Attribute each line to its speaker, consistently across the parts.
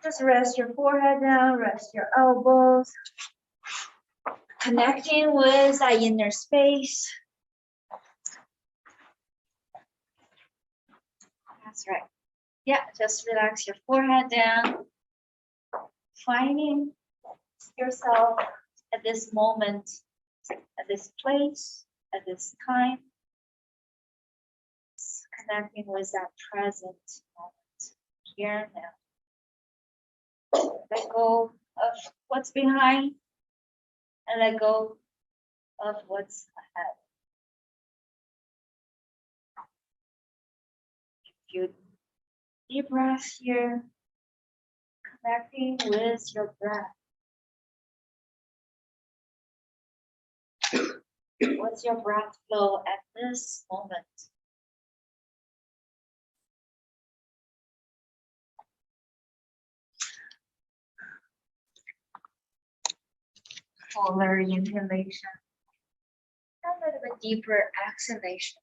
Speaker 1: Just rest your forehead down, rest your elbows. Connecting with that inner space. That's right. Yeah, just relax your forehead down. Finding yourself at this moment, at this place, at this time. Connecting with that present moment, here now. Let go of what's behind and let go of what's ahead. Few deep breaths here, connecting with your breath. What's your breath flow at this moment? Fuller inhalation. A little bit deeper exhalation.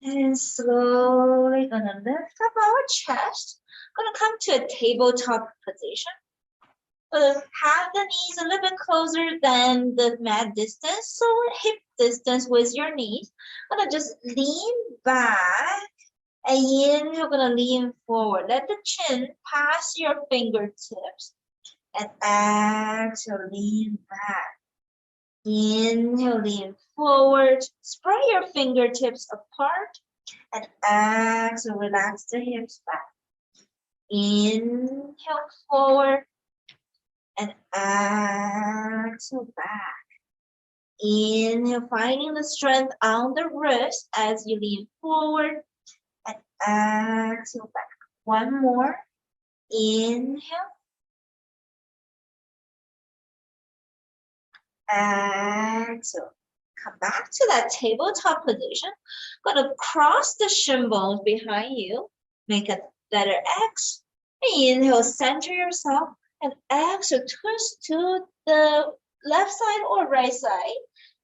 Speaker 1: And slowly gonna lift up our chest. Gonna come to a tabletop position. Have the knees a little bit closer than the mat distance, so hip distance with your knees. Gonna just lean back. And inhale, gonna lean forward. Let the chin pass your fingertips. And exhale, lean back. Inhale, lean forward. Spread your fingertips apart. And exhale, relax the hips back. Inhale forward. And exhale back. Inhale, finding the strength on the wrist as you lean forward. And exhale back. One more. Inhale. Exhale. Come back to that tabletop position. Gonna cross the shin bones behind you. Make a letter X. Inhale, center yourself. And exhale, twist to the left side or right side.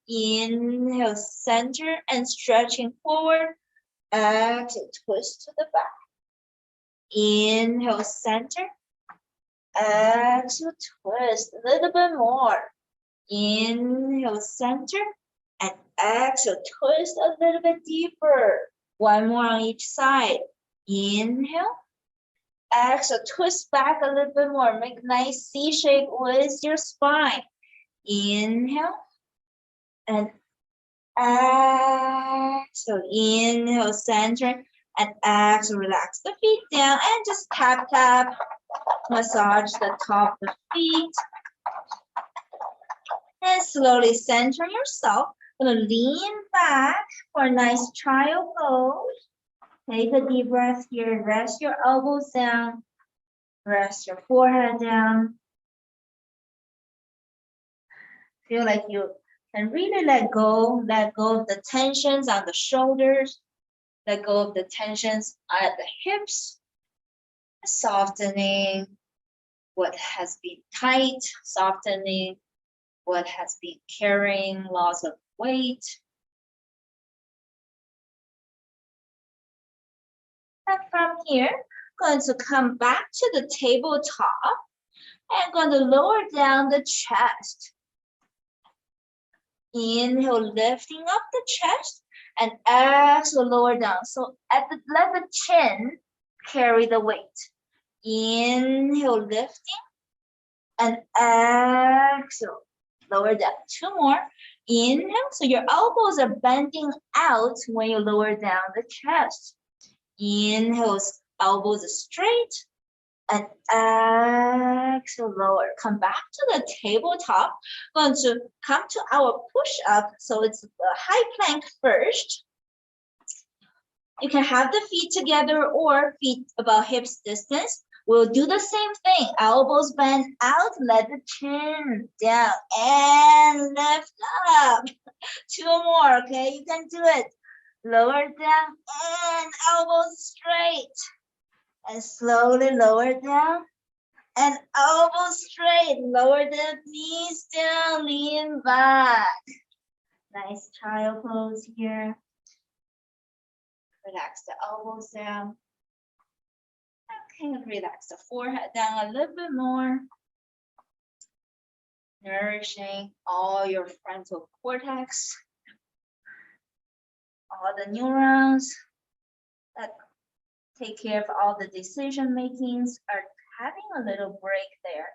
Speaker 1: Inhale, center and stretching forward. Exhale, twist to the back. Inhale, center. Exhale, twist a little bit more. Inhale, center. And exhale, twist a little bit deeper. One more on each side. Inhale. Exhale, twist back a little bit more. Make a nice C shape with your spine. Inhale. And exhale. Inhale, center. And exhale, relax the feet down. And just tap, tap. Massage the top of the feet. And slowly center yourself. Gonna lean back for a nice child pose. Take a deep breath here. Rest your elbows down. Rest your forehead down. Feel like you can really let go of the tensions on the shoulders. Let go of the tensions at the hips. Softening what has been tight. Softening what has been carrying lots of weight. And from here, going to come back to the tabletop and going to lower down the chest. Inhale, lifting up the chest and exhale, lower down. So let the chin carry the weight. Inhale, lifting and exhale, lower down. Two more. Inhale, so your elbows are bending out when you lower down the chest. Inhale, elbows are straight. And exhale, lower. Come back to the tabletop. Going to come to our push-up. So it's a high plank first. You can have the feet together or feet about hips distance. We'll do the same thing. Elbows bend out, let the chin down and lift up. Two more, okay? You can do it. Lower down and elbows straight. And slowly lower down and elbows straight. Lower the knees down, lean back. Nice child pose here. Relax the elbows down. Okay, relax the forehead down a little bit more. Nourishing all your frontal cortex. All the neurons that take care of all the decision makings are having a little break there.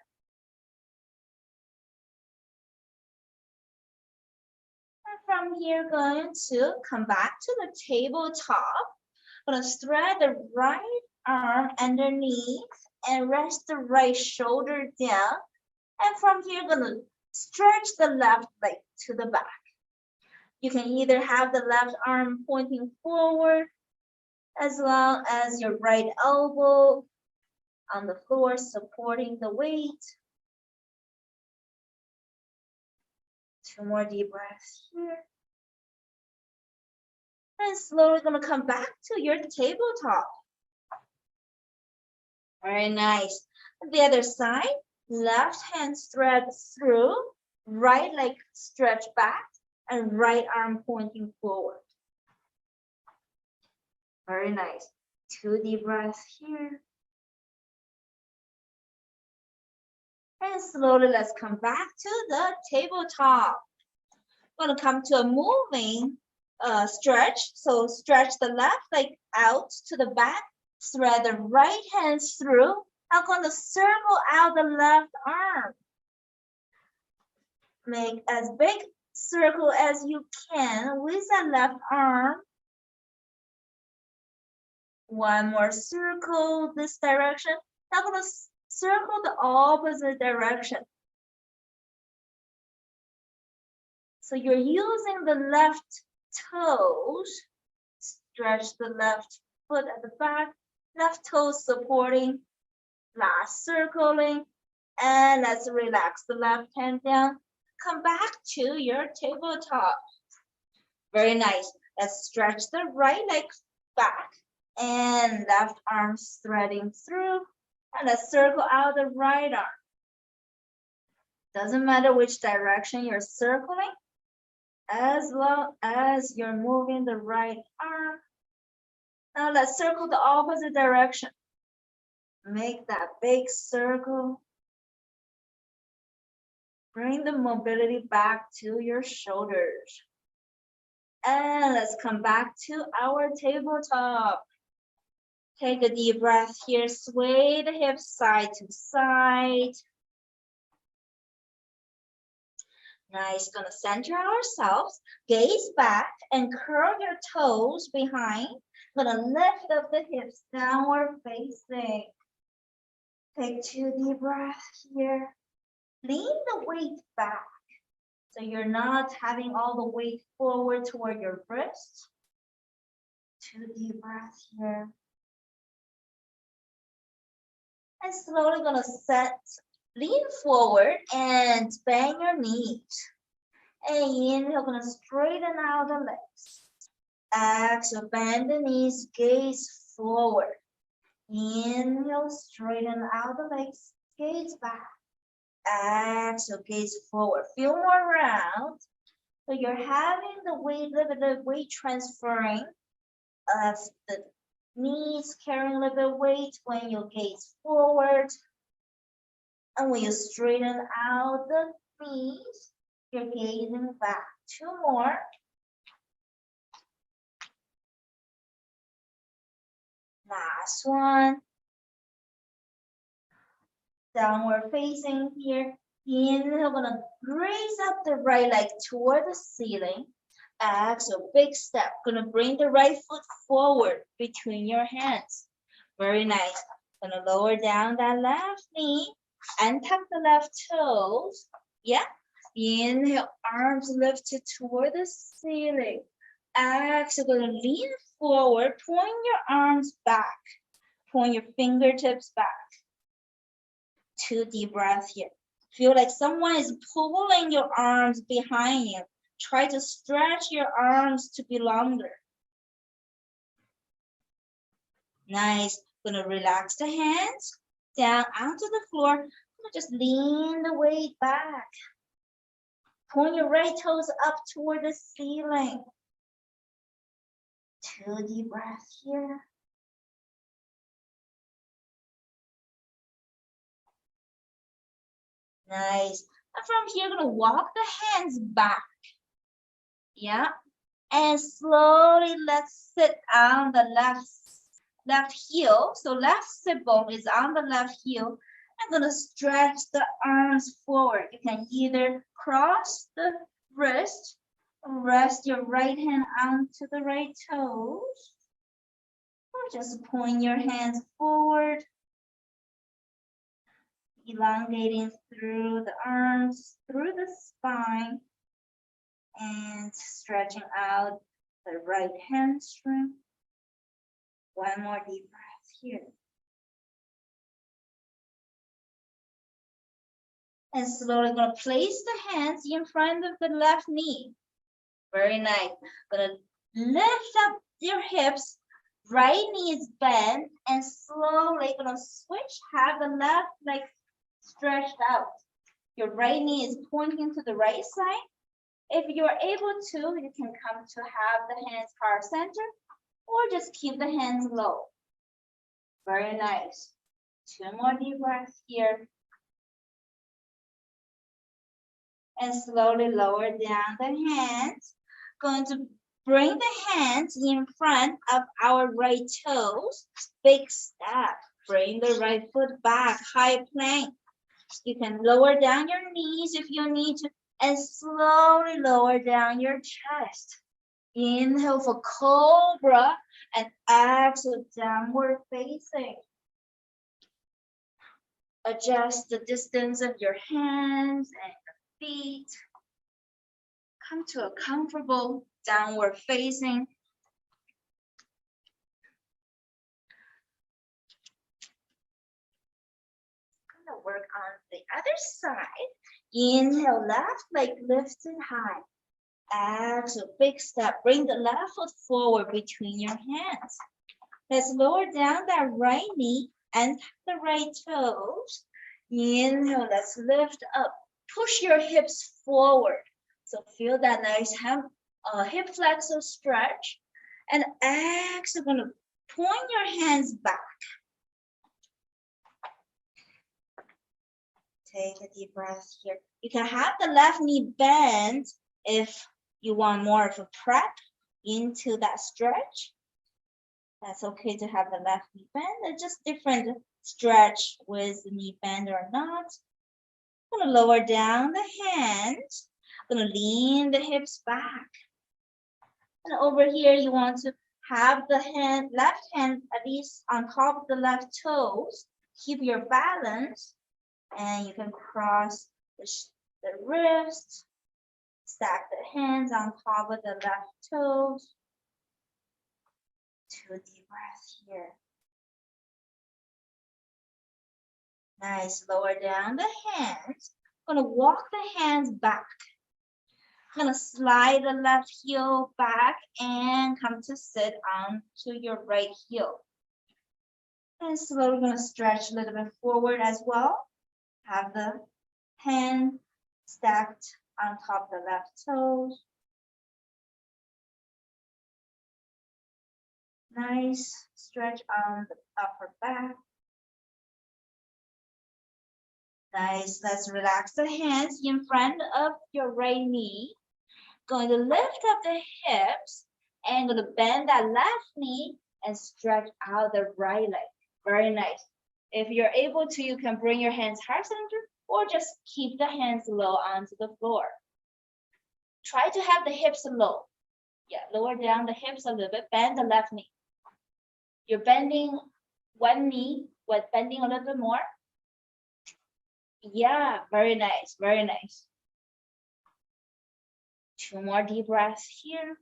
Speaker 1: And from here, going to come back to the tabletop. Gonna thread the right arm underneath and rest the right shoulder down. And from here, gonna stretch the left leg to the back. You can either have the left arm pointing forward as well as your right elbow on the floor supporting the weight. 2 more deep breaths here. And slowly gonna come back to your tabletop. Very nice. The other side, left hand thread through, right leg stretch back, and right arm pointing forward. Very nice. 2 deep breaths here. And slowly let's come back to the tabletop. Gonna come to a moving stretch. So stretch the left leg out to the back, thread the right hand through. I'm gonna circle out the left arm. Make as big circle as you can with that left arm. 1 more circle this direction. I'm gonna circle the opposite direction. So you're using the left toes. Stretch the left foot at the back, left toe supporting, last circling, and let's relax the left hand down. Come back to your tabletop. Very nice. Let's stretch the right leg back and left arm threading through, and let's circle out the right arm. Doesn't matter which direction you're circling, as long as you're moving the right arm. Now let's circle the opposite direction. Make that big circle. Bring the mobility back to your shoulders. And let's come back to our tabletop. Take a deep breath here. Sway the hips side to side. Nice. Gonna center ourselves. Gaze back and curl your toes behind. Gonna lift up the hips, downward facing. Take 2 deep breaths here. Lean the weight back. So you're not having all the weight forward toward your wrist. 2 deep breaths here. And slowly gonna lean forward and bend your knees. And inhale, gonna straighten out the legs. Exhale, bend the knees, gaze forward. Inhale, straighten out the legs, gaze back. Exhale, gaze forward. Feel more round. So you're having the weight transferring of the knees, carrying a little bit of weight when you gaze forward. And when you straighten out the knees, you're gazing back. 2 more. Last one. Downward facing here. Inhale, gonna raise up the right leg toward the ceiling. Exhale, big step. Gonna bring the right foot forward between your hands. Very nice. Gonna lower down that left knee and tuck the left toes. Yeah. Inhale, arms lifted toward the ceiling. Exhale, gonna lean forward, point your arms back. Point your fingertips back. 2 deep breaths here. Feel like someone is pulling your arms behind you. Try to stretch your arms to be longer. Nice. Gonna relax the hands down onto the floor. Gonna just lean the weight back. Point your right toes up toward the ceiling. 2 deep breaths here. Nice. And from here, gonna walk the hands back. Yeah. And slowly let's sit on the left heel. So left sit bone is on the left heel. I'm gonna stretch the arms forward. You can either cross the wrist, rest your right hand onto the right toes, or just point your hands forward, elongating through the arms, through the spine, and stretching out the right hamstring. One more deep breath here. And slowly gonna place the hands in front of the left knee. Very nice. Gonna lift up your hips, right knee is bent, and slowly gonna switch, have the left leg stretched out. Your right knee is pointing to the right side. If you're able to, you can come to have the hands heart center, or just keep the hands low. Very nice. 2 more deep breaths here. And slowly lower down the hands. Going to bring the hands in front of our right toes. Big step. Bring the right foot back, high plank. You can lower down your knees if you need to, and slowly lower down your chest. Inhale for cobra and exhale downward facing. Adjust the distance of your hands and your feet. Come to a comfortable downward facing. Gonna work on the other side. Inhale, left leg lifted high. Exhale, big step. Bring the left foot forward between your hands. Let's lower down that right knee and the right toes. Inhale, let's lift up. Push your hips forward. So feel that nice hip flexor stretch. And exhale, gonna point your hands back. Take a deep breath here. You can have the left knee bend if you want more of a prep into that stretch. That's okay to have the left knee bend. It's just different stretch with the knee bend or not. I'm gonna lower down the hands. I'm gonna lean the hips back. And over here, you want to have the left hand at least on top of the left toes. Keep your balance. And you can cross the wrist, stack the hands on top of the left toes. 2 deep breaths here. Nice, lower down the hands. I'm gonna walk the hands back. I'm gonna slide the left heel back and come to sit onto your right heel. And slowly gonna stretch a little bit forward as well. Have the hand stacked on top of the left toes. Nice stretch on the upper back. Nice, let's relax the hands in front of your right knee. Going to lift up the hips and going to bend that left knee and stretch out the right leg. Very nice. If you're able to, you can bring your hands heart center or just keep the hands low onto the floor. Try to have the hips low. Yeah, lower down the hips a little bit, bend the left knee. You're bending one knee, but bending a little bit more. Yeah, very nice, very nice. 2 more deep breaths here.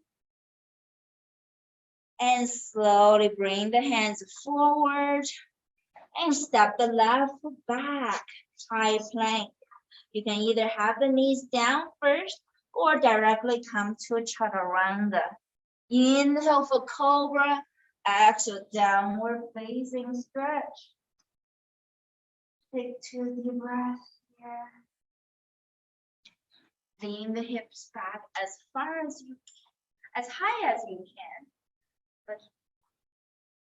Speaker 1: And slowly bring the hands forward and step the left foot back, high plank. You can either have the knees down first or directly come to a chaturanga. Inhale for cobra, exhale downward facing stretch. Take 2 deep breaths here. Lean the hips back as far as you can, as high as you can. but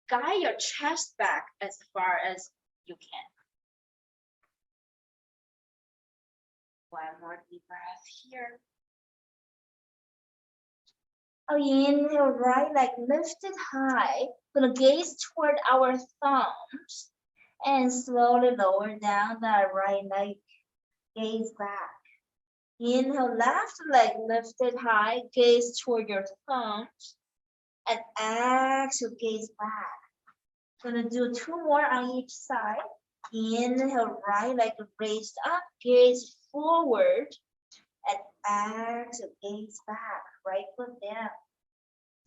Speaker 1: guide your chest back as far as you can. One more deep breath here. Inhale, right leg lifted high. Gonna gaze toward our thumbs and slowly lower down that right leg. Gaze back. Inhale, left leg lifted high. Gaze toward your thumbs and exhale, gaze back. Gonna do 2 more on each side. Inhale, right leg raised up. Gaze forward and exhale, gaze back. Right foot down.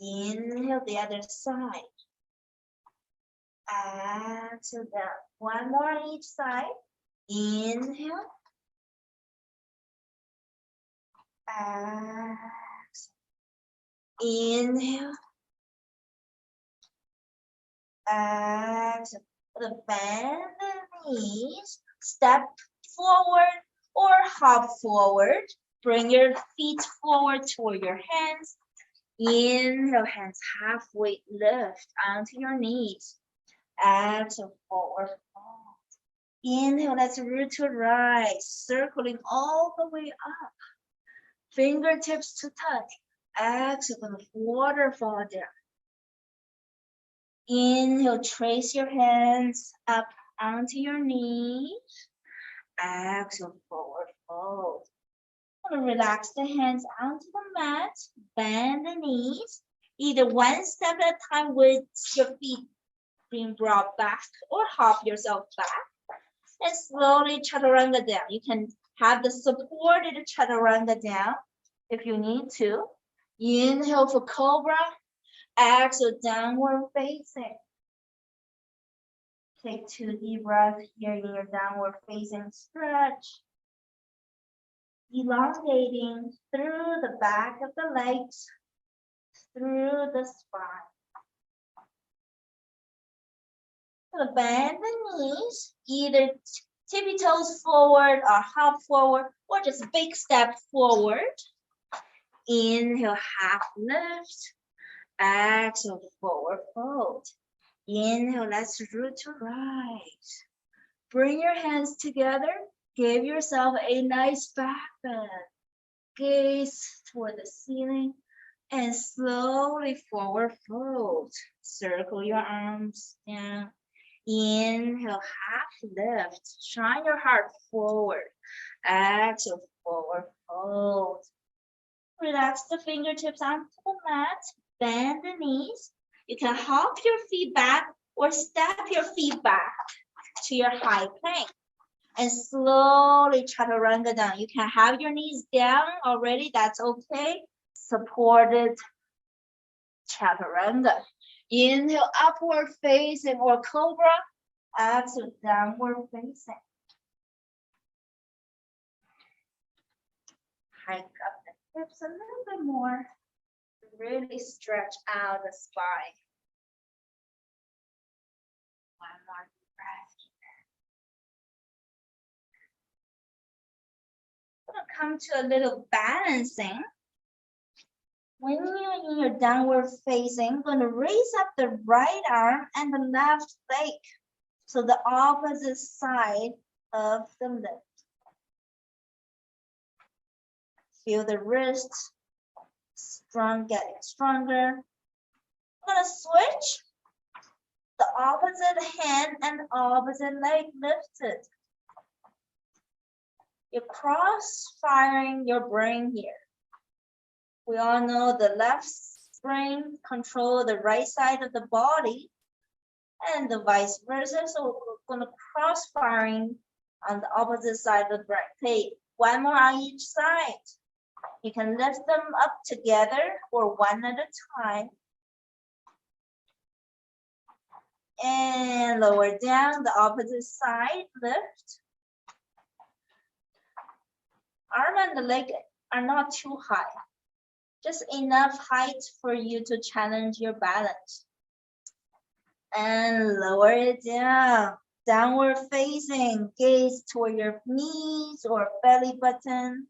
Speaker 1: Inhale the other side. Exhale down. 1 more on each side. Inhale. Exhale. Inhale. Exhale. Bend the knees. Step forward or hop forward. Bring your feet forward toward your hands. Inhale, hands halfway lift onto your knees. Exhale, forward fold. Inhale, let's root to rise, circling all the way up. Fingertips to touch. Exhale, gonna waterfall down. Inhale, trace your hands up onto your knees. Exhale, forward fold. Relax the hands onto the mat, bend the knees, either one step at a time with your feet being brought back or hop yourself back and slowly chaturanga down. You can have the supported chaturanga down if you need to. Inhale for cobra, exhale downward facing. Take 2 deep breaths here in your downward facing stretch. Elongating through the back of the legs, through the spine. So bend the knees, either tippy toes forward or hop forward, or just big step forward. Inhale, half lift. Exhale, forward fold. Inhale, let's root to rise. Bring your hands together. Give yourself a nice back bend. Gaze toward the ceiling and slowly forward fold. Circle your arms down. Inhale, half lift. Shine your heart forward. Exhale, forward fold. Relax the fingertips onto the mat. Bend the knees. You can hop your feet back or step your feet back to your high plank. And slowly chaturanga down. You can have your knees down already, that's okay. Supported chaturanga. Inhale, upward facing or cobra. Exhale, downward facing. Hike up the hips a little bit more. Really stretch out the spine. One more breath. Come to a little balancing. When you're in your downward facing, going to raise up the right arm and the left leg. So the opposite side of the lift. Feel the wrists getting stronger. I'm going to switch. The opposite hand and opposite leg lifted. You're cross-firing your brain here. We all know the left brain controls the right side of the body and the vice versa. So we're going to cross-firing on the opposite side of the brain. Okay, 1 more on each side. You can lift them up together or one at a time. And lower down the opposite side, lift. Arm and the leg are not too high. Just enough height for you to challenge your balance. And lower it down. Downward facing, gaze toward your knees or belly button.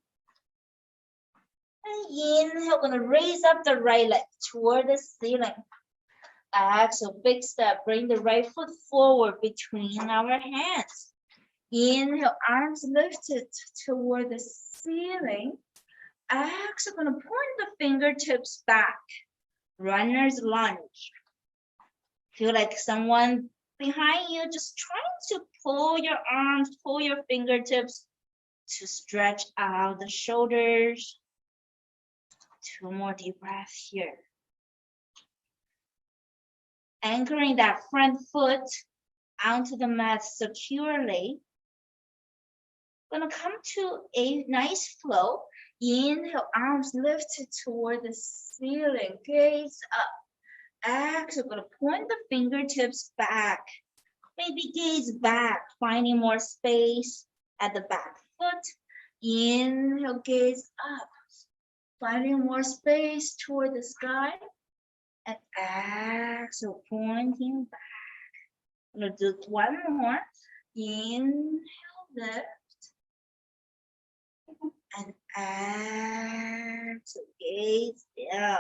Speaker 1: And inhale, gonna raise up the right leg toward the ceiling. Exhale, big step. Bring the right foot forward between our hands. Inhale, arms lifted toward the ceiling. Exhale, gonna point the fingertips back. Runner's lunge. Feel like someone behind you just trying to pull your arms, pull your fingertips to stretch out the shoulders. 2 more deep breaths here. Anchoring that front foot onto the mat securely. Gonna come to a nice flow. Inhale, arms lifted toward the ceiling, gaze up. Exhale, gonna point the fingertips back. Maybe gaze back, finding more space at the back foot. Inhale, gaze up, finding more space toward the sky. And exhale, pointing back. I'm gonna do 1 more. Inhale, lift. And exhale, gaze down.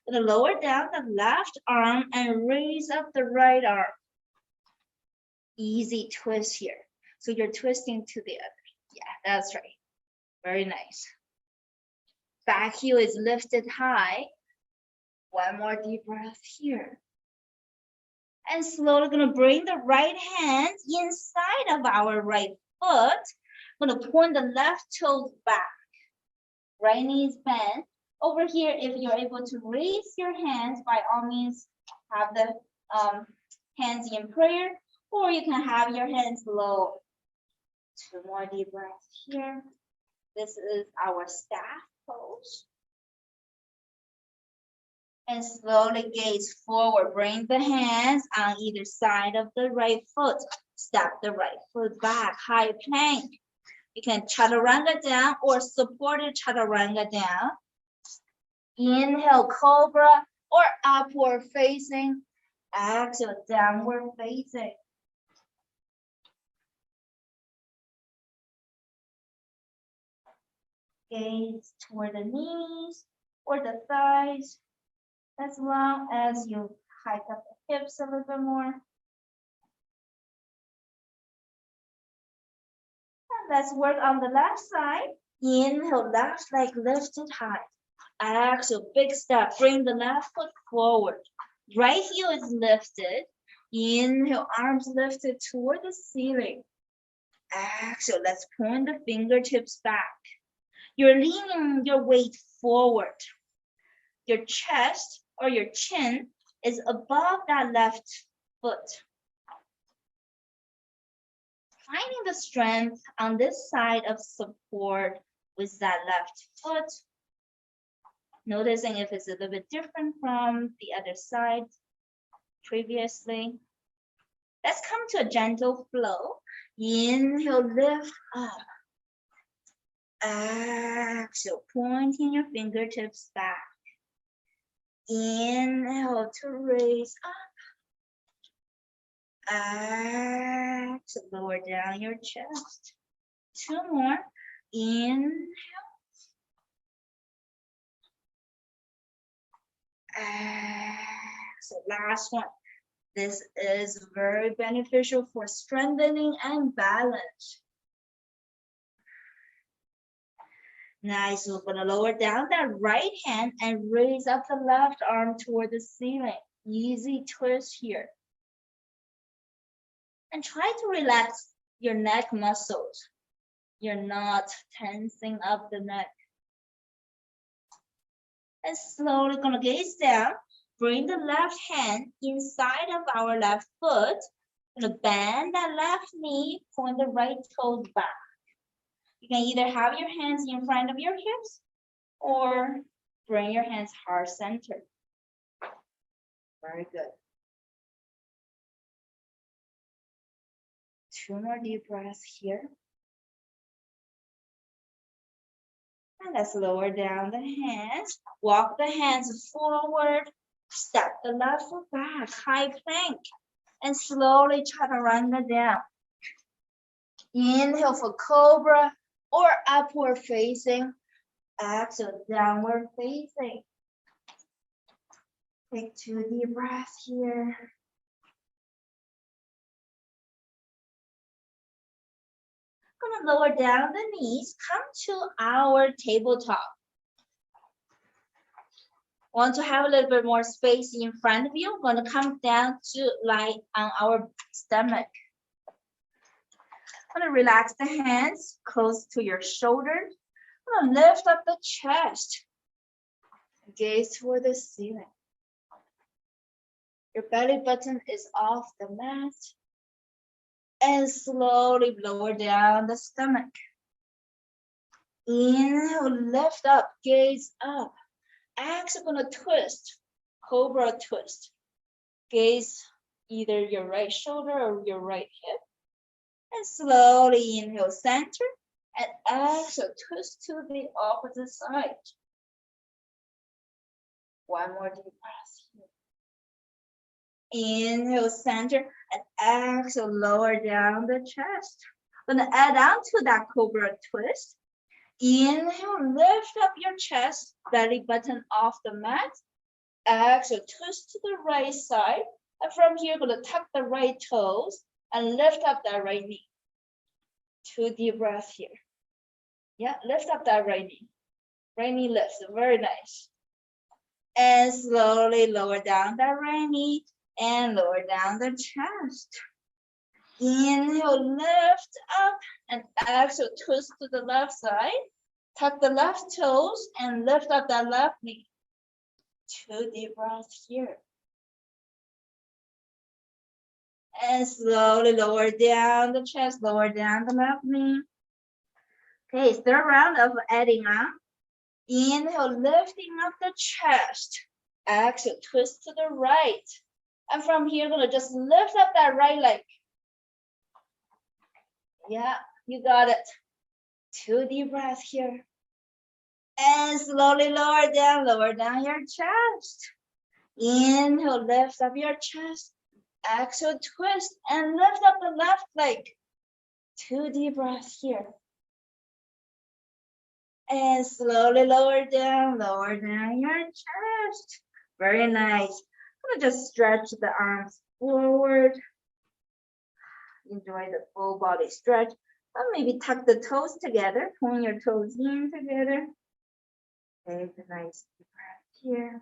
Speaker 1: I'm gonna lower down the left arm and raise up the right arm. Easy twist here. So you're twisting to the other. Yeah, that's right. Very nice. Back heel is lifted high. 1 more deep breath here. And slowly gonna bring the right hand inside of our right foot. Gonna point the left toes back. Right knees bent. Over here, if you're able to raise your hands, by all means, have the hands in prayer, or you can have your hands low. 2 more deep breaths here. This is our staff pose. And slowly gaze forward. Bring the hands on either side of the right foot. Step the right foot back. High plank. You can chaturanga down or supported chaturanga down. Inhale, cobra or upward facing. Exhale, downward facing. Gaze toward the knees or the thighs, as long as you hike up the hips a little bit more. And let's work on the left side. Inhale, left leg lifted high. Exhale, big step. Bring the left foot forward. Right heel is lifted. Inhale, arms lifted toward the ceiling. Exhale, let's point the fingertips back. You're leaning your weight forward. Your chest or your chin is above that left foot. Finding the strength on this side of support with that left foot. Noticing if it's a little bit different from the other side previously. Let's come to a gentle flow. Inhale, lift up. Exhale, pointing your fingertips back. Inhale to raise up. Exhale, lower down your chest. 2 more. Inhale. Exhale, last one. This is very beneficial for strengthening and balance. Nice. We're gonna lower down that right hand and raise up the left arm toward the ceiling. Easy twist here. And try to relax your neck muscles. You're not tensing up the neck. And slowly gonna gaze down. Bring the left hand inside of our left foot. Gonna bend that left knee, point the right toes back. You can either have your hands in front of your hips or bring your hands heart center. Very good. 2 more deep breaths here. And let's lower down the hands. Walk the hands forward. Step the left foot back, high plank. And slowly chaturanga down. Inhale for cobra or upward facing. Exhale, downward facing. Take 2 deep breaths here. Gonna lower down the knees, come to our tabletop. Want to have a little bit more space in front of you? Gonna come down to lie on our stomach. Gonna relax the hands close to your shoulders. Gonna lift up the chest. Gaze toward the ceiling. Your belly button is off the mat. And slowly lower down the stomach. Inhale, lift up, gaze up. Exhale, gonna twist, cobra twist. Gaze either your right shoulder or your right hip. And slowly inhale, center. And exhale, twist to the opposite side. One more deep breath here. Inhale, center. And exhale, lower down the chest. Gonna add on to that cobra twist. Inhale, lift up your chest, belly button off the mat. Exhale, twist to the right side. And from here, gonna tuck the right toes and lift up that right knee. 2 deep breaths here. Yeah, lift up that right knee. Right knee lifts, very nice. And slowly lower down that right knee and lower down the chest. Inhale, lift up and exhale, twist to the left side. Tuck the left toes and lift up that left knee. 2 deep breaths here. And slowly lower down the chest, lower down the left knee. Okay, third round of adding on. Inhale, lifting up the chest. Exhale, twist to the right. And from here, gonna just lift up that right leg. Yeah, you got it. 2 deep breaths here. And slowly lower down your chest. Inhale, lift up your chest. Exhale, twist and lift up the left leg. 2 deep breaths here. And slowly lower down your chest. Very nice. I'm gonna just stretch the arms forward. Enjoy the full body stretch. Or maybe tuck the toes together, point your toes in together. Take a nice deep breath here.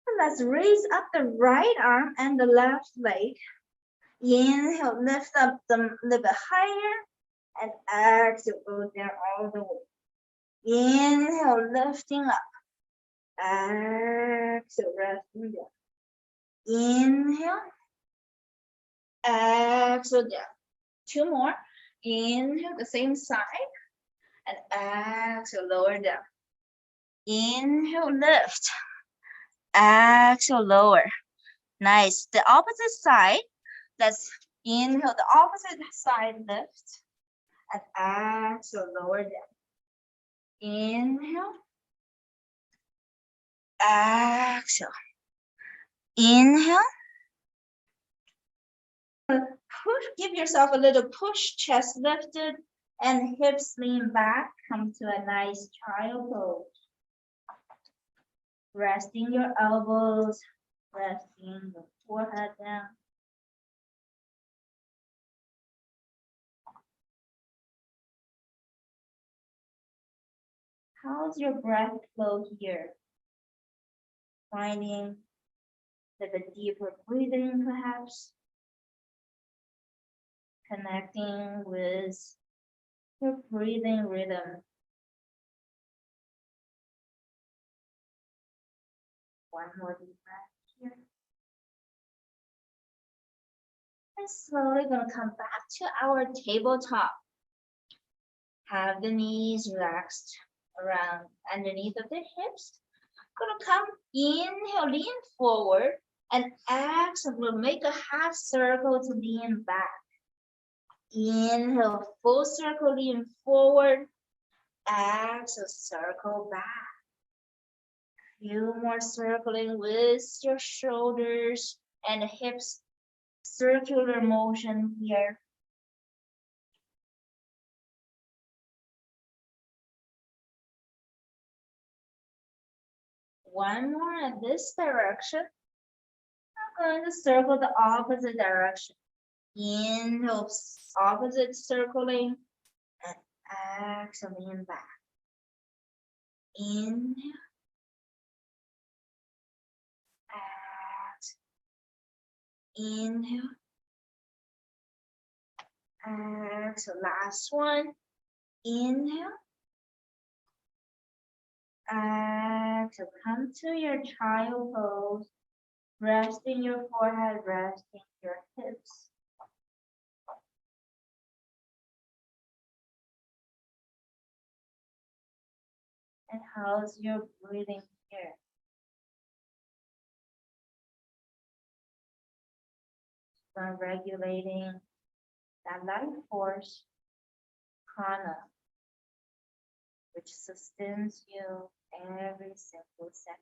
Speaker 1: And let's raise up the right arm and the left leg. Inhale, lift up them a little bit higher. And exhale, go down all the way. Inhale, lifting up. Exhale, resting down. Inhale. Exhale down. 2 more. Inhale, the same side. And exhale, lower down. Inhale, lift. Exhale, lower. Nice. The opposite side. Let's inhale, the opposite side, lift. And exhale, lower down. Inhale. Exhale. Inhale. Push, give yourself a little push, chest lifted and hips lean back. Come to a nice child pose. Resting your elbows, resting your forehead down. How's your breath flow here? Finding a bit deeper breathing, perhaps. Connecting with your breathing rhythm. One more deep breath here. And slowly gonna come back to our tabletop. Have the knees relaxed around underneath of the hips. Gonna come, inhale, lean forward, and exhale, we'll make a half circle to lean back. Inhale, full circle, lean forward. Exhale, circle back. Few more circling with your shoulders and hips. Circular motion here. One more in this direction. I'm going to circle the opposite direction. Inhale, opposite circling, and exhale, lean back. Inhale, exhale, inhale, exhale. Last one. Inhale, exhale. Come to your child pose. Resting your forehead, resting your hips. And how's your breathing here? By regulating that life force, prana, which sustains you every single second.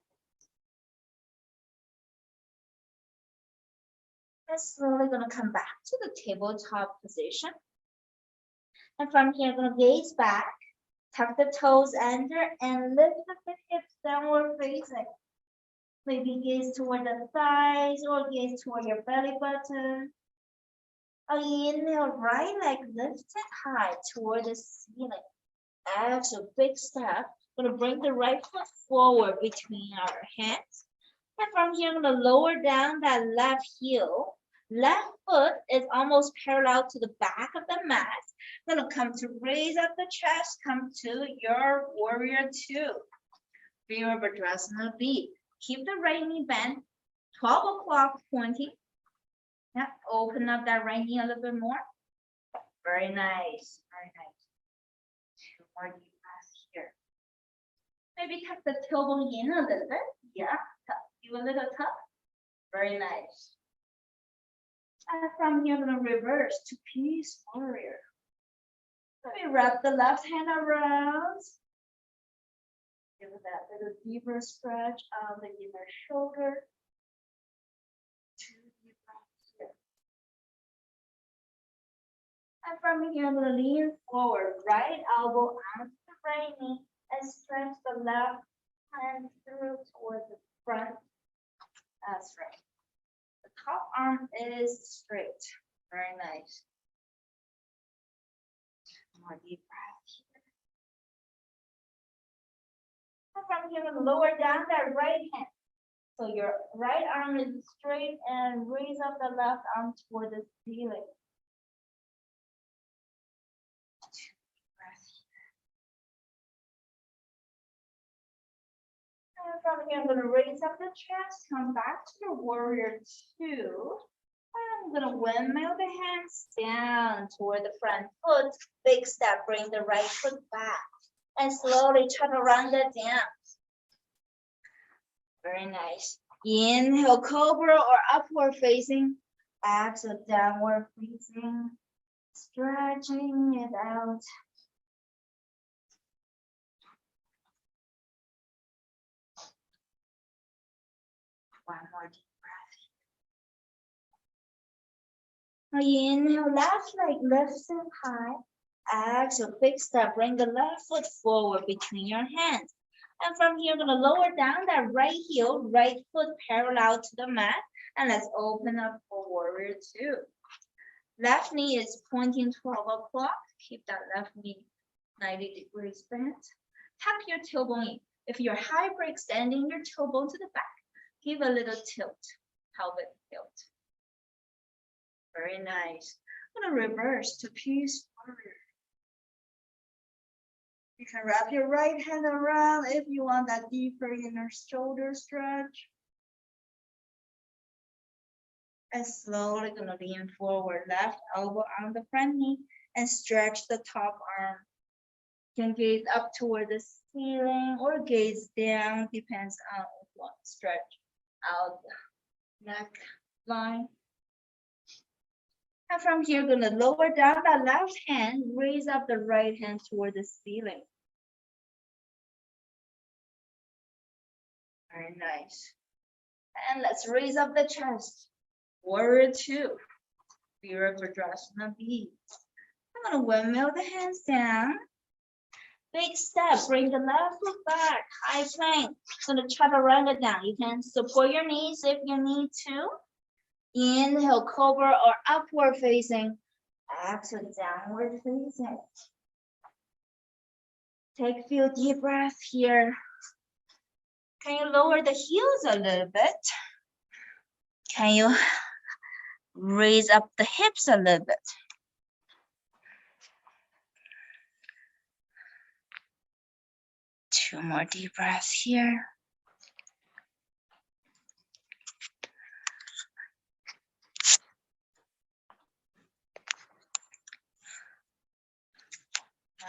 Speaker 1: And slowly gonna come back to the tabletop position. And from here, gonna gaze back, tuck the toes under, and lift the hips downward facing. Maybe gaze toward the thighs or gaze toward your belly button. Inhale, right leg lifted high toward the ceiling. Exhale, big step. Gonna bring the right foot forward between our hands. And from here, I'm gonna lower down that left heel. Left foot is almost parallel to the back of the mat. I'm gonna come to raise up the chest, come to your warrior two. Virabhadrasana B. Keep the right knee bent, 12 o'clock pointing. Yeah, open up that right knee a little bit more. Very nice, very nice. Two more deep breaths here. Maybe tuck the tailbone in a little bit. Yeah, do a little tuck. Very nice. And from here, I'm gonna reverse to peace warrior. Let me wrap the left hand around. Give it that little deeper stretch of the inner shoulder. Two deep breaths here. And from here, I'm gonna lean forward, right elbow onto the right knee, and stretch the left hand through towards the front. That's right. The top arm is straight. Very nice. More deep breath here. And from here, I'm gonna lower down that right hand. So your right arm is straight and raise up the left arm toward the ceiling. And from here, I'm going to raise up the chest, come back to your warrior two. I'm going to windmill the hands down toward the front foot. Big step, bring the right foot back. And slowly chaturanga down. Very nice. Inhale, cobra or upward facing. Exhale, downward facing. Stretching it out. One more deep breath. Inhale, left leg lifts up high. Exhale, big step. Bring the left foot forward between your hands. And from here, I'm going to lower down that right heel, right foot parallel to the mat. And let's open up for warrior two. Left knee is pointing 12 o'clock. Keep that left knee 90 degrees bent. Tuck your tailbone in. If you're hyperextending your tailbone to the back, give a little tilt, pelvic tilt. Very nice. I'm going to reverse to peace warrior. You can wrap your right hand around if you want that deeper inner shoulder stretch. And slowly going to lean forward, left elbow on the front knee, and stretch the top arm. You can gaze up toward the ceiling or gaze down, depends on what stretch out the neck line. And from here, going to lower down that left hand, raise up the right hand toward the ceiling. Very nice. And let's raise up the chest. Warrior two. Virabhadrasana B. I'm going to windmill the hands down. Big step, bring the left foot back, high plank. Gonna chaturanga down. You can support your knees if you need to. Inhale, cobra or upward facing. Exhale, downward facing. Take a few deep breaths here. Can you lower the heels a little bit? Can you raise up the hips a little bit? Two more deep breaths here.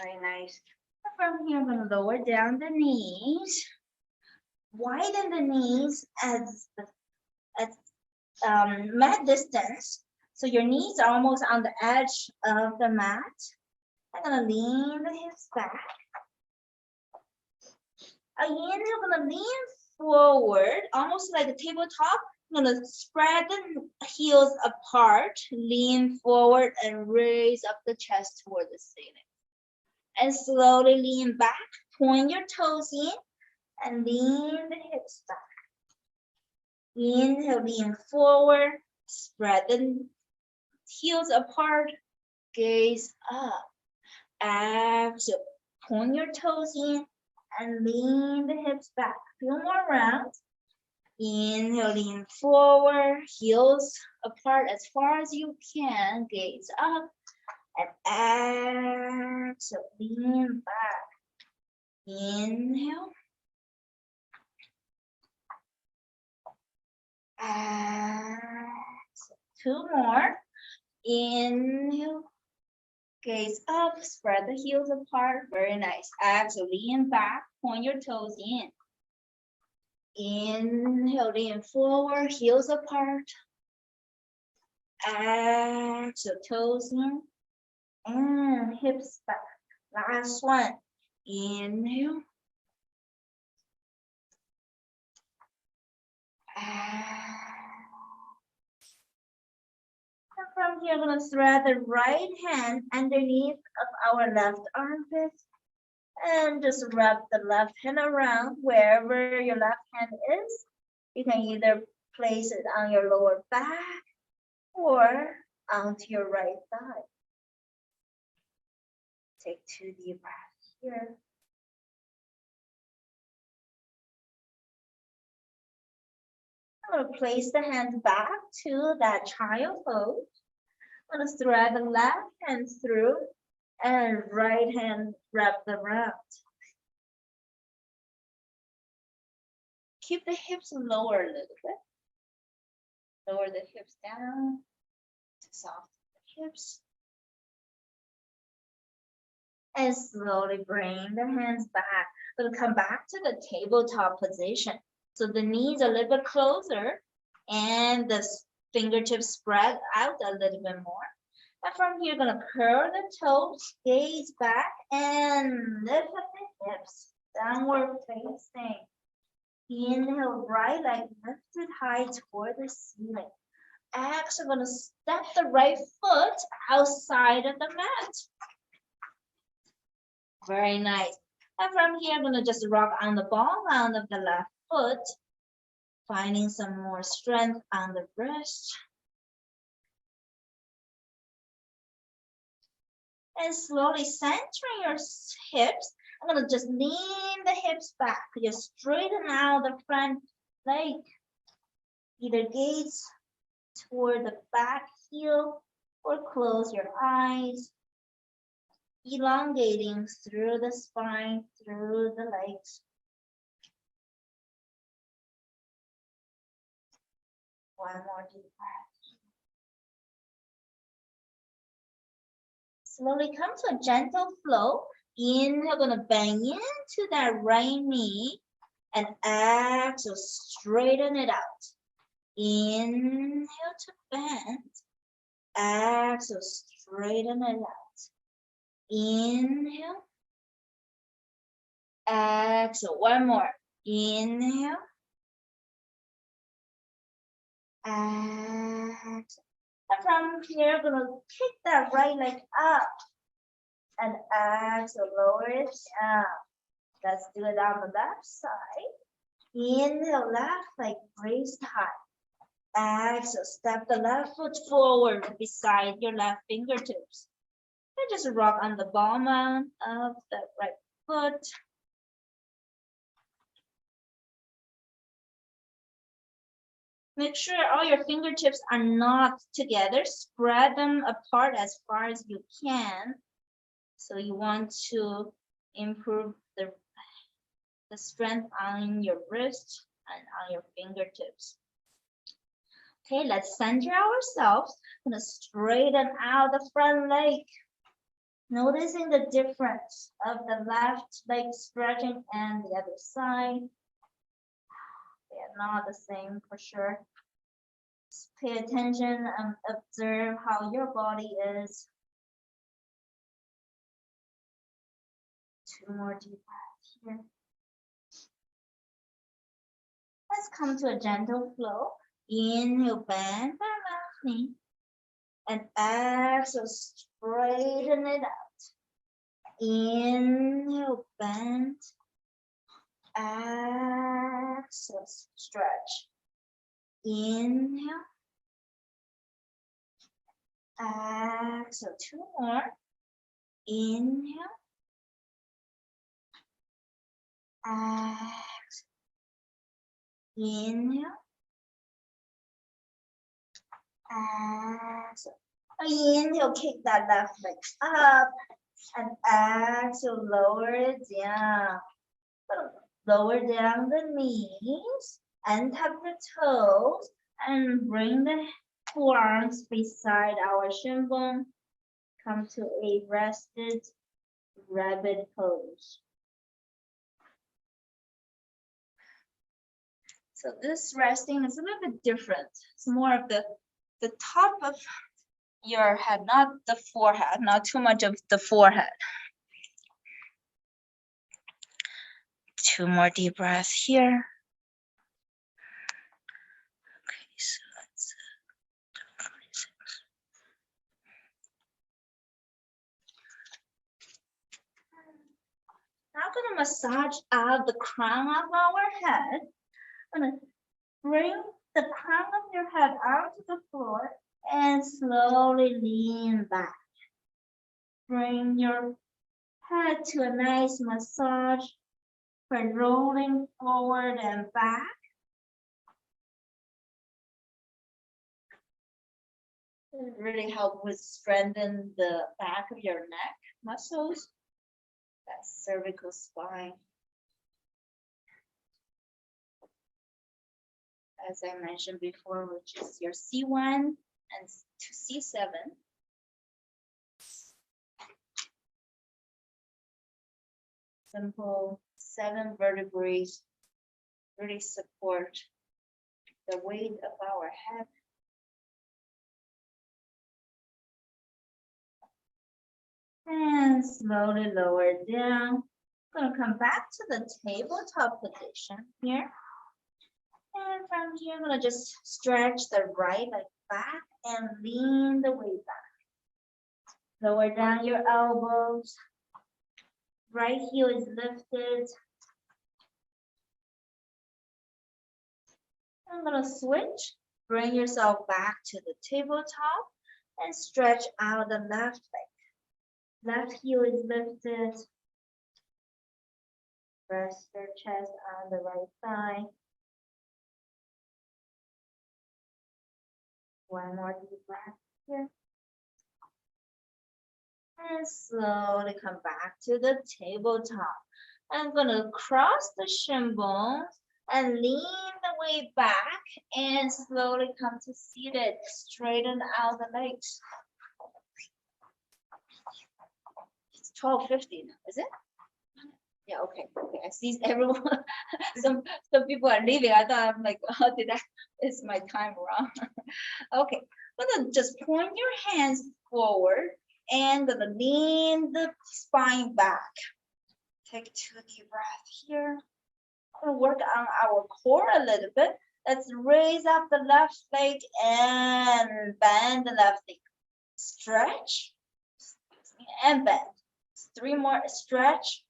Speaker 1: Very nice. From here, I'm going to lower down the knees. Widen the knees at mat distance. So your knees are almost on the edge of the mat. I'm going to lean the hips back. Again, I'm going to lean forward, almost like a tabletop. I'm going to spread the heels apart, lean forward, and raise up the chest toward the ceiling. And slowly lean back, point your toes in, and lean the hips back. Inhale, lean forward, spread the heels apart, gaze up. Exhale, point your toes in, and lean the hips back. A few more rounds. Inhale, lean forward, heels apart as far as you can, gaze up. And exhale, lean back. Inhale. Exhale. Two more. Inhale. Gaze up, spread the heels apart. Very nice. Exhale, lean back, point your toes in. Inhale, lean forward, heels apart. Exhale, toes in. And hips back. Last one. Inhale. And from here, I'm going to thread the right hand underneath of our left armpit. And just wrap the left hand around wherever your left hand is. You can either place it on your lower back or onto your right thigh. Take two deep breaths here. I'm going to place the hands back to that child pose. I'm going to thread the left hand through and right hand wrap around. Keep the hips lower a little bit. Lower the hips down to soften the hips. And slowly bring the hands back. We'll come back to the tabletop position. So the knees a little bit closer and the fingertips spread out a little bit more. And from here, gonna curl the toes, gaze back, and lift up the hips, downward facing. Inhale, right leg lifted high toward the ceiling. Exhale, gonna step the right foot outside of the mat. Very nice. And from here, I'm gonna just rock on the ball round of the left foot, finding some more strength on the wrist. And slowly centering your hips, I'm gonna just lean the hips back. Just straighten out the front leg. Either gaze toward the back heel or close your eyes. Elongating through the spine, through the legs. One more deep breath. Slowly come to a gentle flow. Inhale, gonna bang into that right knee and exhale, straighten it out. Inhale to bend. Exhale, straighten it out. Inhale. Exhale, one more. Inhale. Exhale. And from here, we're gonna kick that right leg up and exhale, lower it down. Let's do it on the left side. Inhale, left leg raised high. Exhale, step the left foot forward beside your left fingertips. And just rock on the bottom of the right foot. Make sure all your fingertips are not together. Spread them apart as far as you can. So you want to improve the strength on your wrist and on your fingertips. Okay, let's center ourselves. Gonna straighten out the front leg. Noticing the difference of the left leg stretching and the other side. They are not the same for sure. Just pay attention and observe how your body is. 2 more deep breaths here. Let's come to a gentle flow. Inhale, bend the left knee. And exhale, straighten it out. Inhale, bend. Exhale, stretch. Inhale. Exhale, 2 more. Inhale. Exhale. Inhale. Exhale. Inhale, kick that left leg up. And exhale, lower it down. Lower down the knees and tap the toes and bring the forearms beside our shin bone. Come to a rested rabbit pose. So this resting is a little bit different. It's more of the top of your head, not the forehead, not too much of the forehead. 2 more deep breaths here. Okay, so that's 46. Now I'm gonna massage out the crown of our head. I'm gonna bring the crown of your head onto the floor and slowly lean back. Bring your head to a nice massage by rolling forward and back. It really helps with strengthen the back of your neck muscles. That's cervical spine. As I mentioned before, which is your C1 and to C7. Simple 7 vertebrae really support the weight of our head. And slowly lower it down. I'm gonna come back to the tabletop position here. And from here, I'm gonna just stretch the right leg back and lean the weight back. Lower down your elbows. Right heel is lifted. I'm gonna switch. Bring yourself back to the tabletop and stretch out the left leg. Left heel is lifted. Rest your chest on the right side. 1 more deep breath here. And slowly come back to the tabletop. I'm gonna cross the shin bones and lean the weight back and slowly come to seated. Straighten out the legs. It's 12:50 now, is it? Yeah, okay. I see everyone. some people are leaving. I thought I'm like, oh, is my time wrong? Okay, I'm gonna just point your hands forward and gonna lean the spine back. Take 2 deep breaths here. I'm gonna work on our core a little bit. Let's raise up the left leg and bend the left leg. Stretch and bend. 3 more. Stretch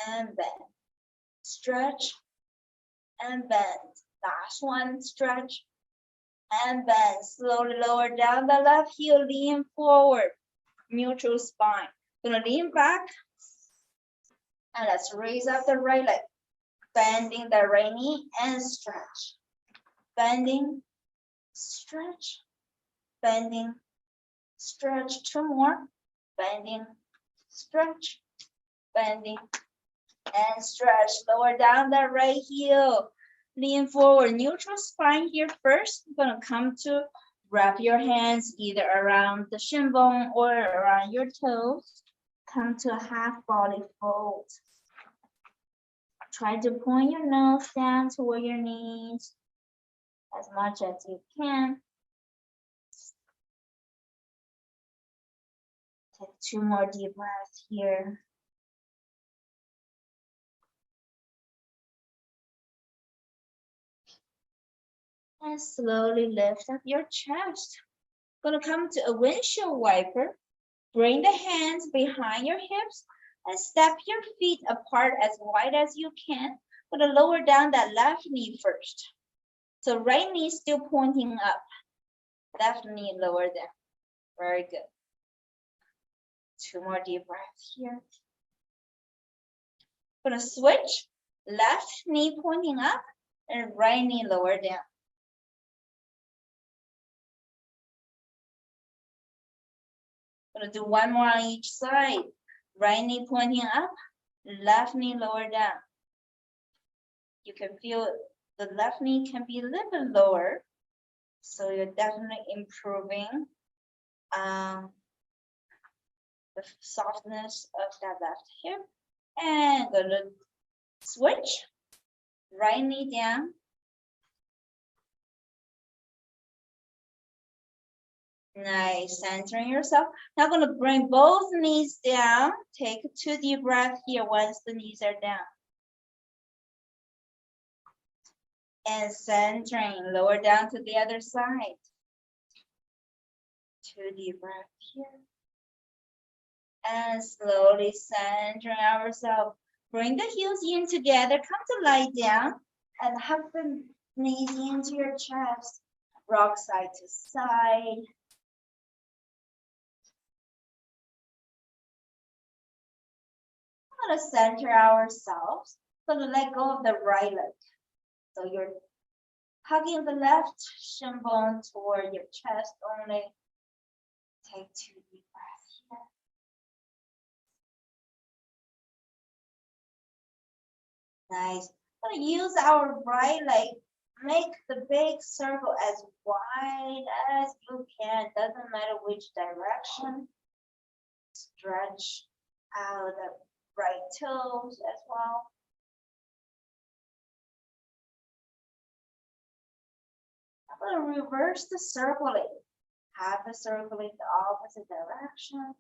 Speaker 1: and bend. Stretch and bend. Last one. Stretch and bend. Slowly lower down the left heel. Lean forward. Neutral spine. Gonna lean back. And let's raise up the right leg. Bending the right knee and stretch. Bending, stretch, bending, stretch. 2 more. Bending, stretch, bending, and stretch. Lower down the right heel. Lean forward. Neutral spine here first. You're gonna come to wrap your hands either around the shin bone or around your toes. Come to a half body fold. Try to point your nose down toward your knees as much as you can. Take 2 more deep breaths here. And slowly lift up your chest. Gonna come to a windshield wiper. Bring the hands behind your hips and step your feet apart as wide as you can. Gonna lower down that left knee first. So right knee still pointing up. Left knee lower down. Very good. 2 more deep breaths here. Gonna switch. Left knee pointing up and right knee lower down. Gonna do 1 more on each side. Right knee pointing up, left knee lower down. You can feel the left knee can be a little bit lower. So you're definitely improving the softness of that left hip. And gonna switch. Right knee down. Nice, centering yourself. Now gonna bring both knees down. Take 2 deep breaths here once the knees are down. And centering, lower down to the other side. 2 deep breaths here. And slowly centering ourselves. Bring the heels in together. Come to lie down and hug the knees into your chest. Rock side to side. We're gonna center ourselves. Gonna let go of the right leg. So you're hugging the left shin bone toward your chest only. Take 2 deep breaths here. Nice. We're gonna use our right leg. Make the big circle as wide as you can. Doesn't matter which direction. Stretch out the right toes as well. I'm going to reverse the circling. Have the circling the opposite direction.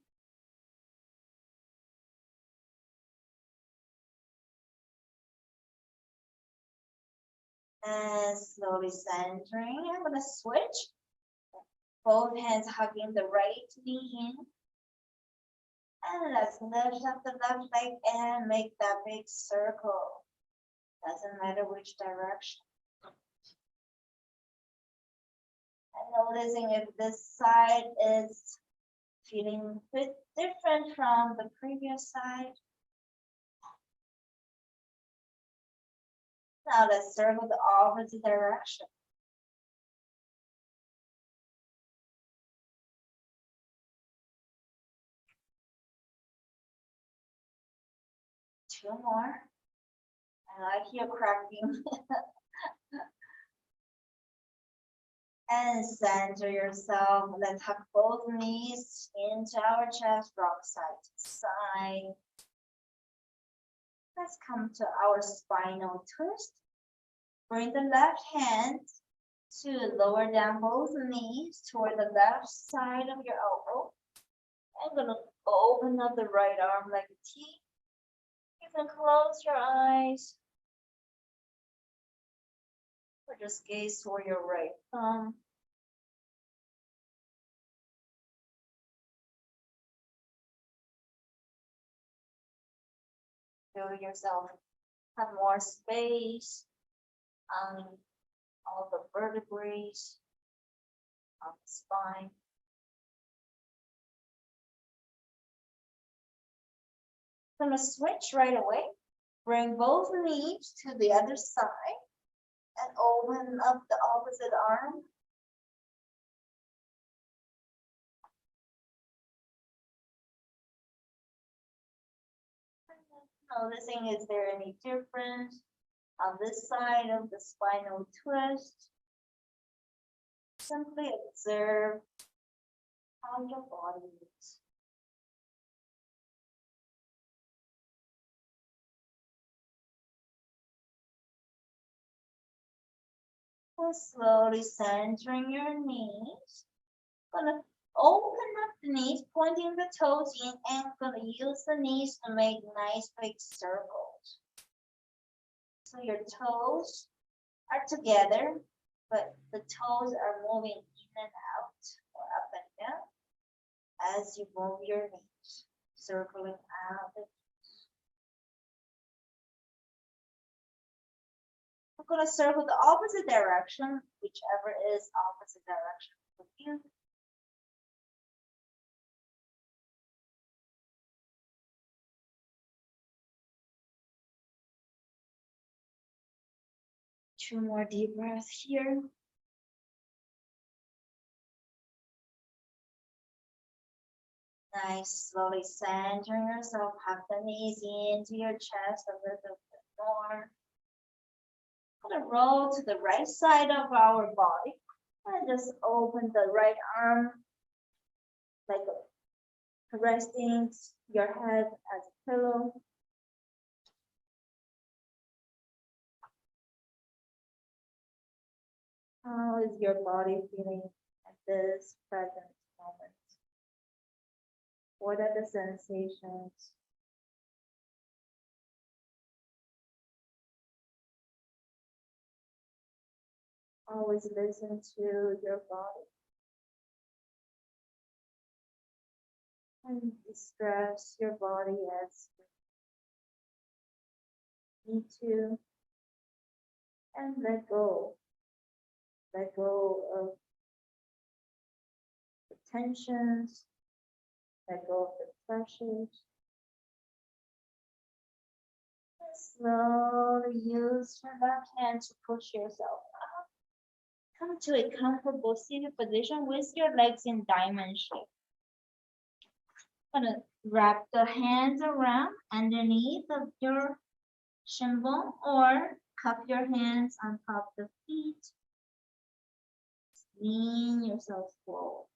Speaker 1: And slowly centering. I'm going to switch. Both hands hugging the right knee in. And let's lift up the left leg and make that big circle. Doesn't matter which direction. And noticing if this side is feeling a bit different from the previous side. Now let's circle the opposite direction. Two more. I like your cracking. And center yourself. Let's hug both knees into our chest, rock side to side. Let's come to our spinal twist. Bring the left hand to lower down both knees toward the left side of your elbow. I'm gonna open up the right arm like a T. You can close your eyes. Or just gaze toward your right thumb. Feel yourself have more space on all the vertebrae of the spine. I'm gonna switch right away. Bring both knees to the other side and open up the opposite arm. Noticing, is there any difference on this side of the spinal twist? Simply observe how your body is. And slowly centering your knees. Gonna open up the knees, pointing the toes in, and gonna use the knees to make nice big circles. So your toes are together, but the toes are moving in and out or up and down as you move your knees, circling out the knees. I'm gonna circle the opposite direction, whichever is opposite direction for you. Two more deep breaths here. Nice, slowly centering yourself, have the knees into your chest a little bit more. Gonna roll to the right side of our body and just open the right arm, like resting your head as a pillow. How is your body feeling at this present moment? What are the sensations? Always listen to your body. And distress your body as you need to. And let go. Let go of the tensions. Let go of the pressures. Slowly use your left hand to push yourself up. Come to a comfortable seated position with your legs in diamond shape. Gonna wrap the hands around underneath of your shin bone or cup your hands on top of the feet. Lean yourself forward.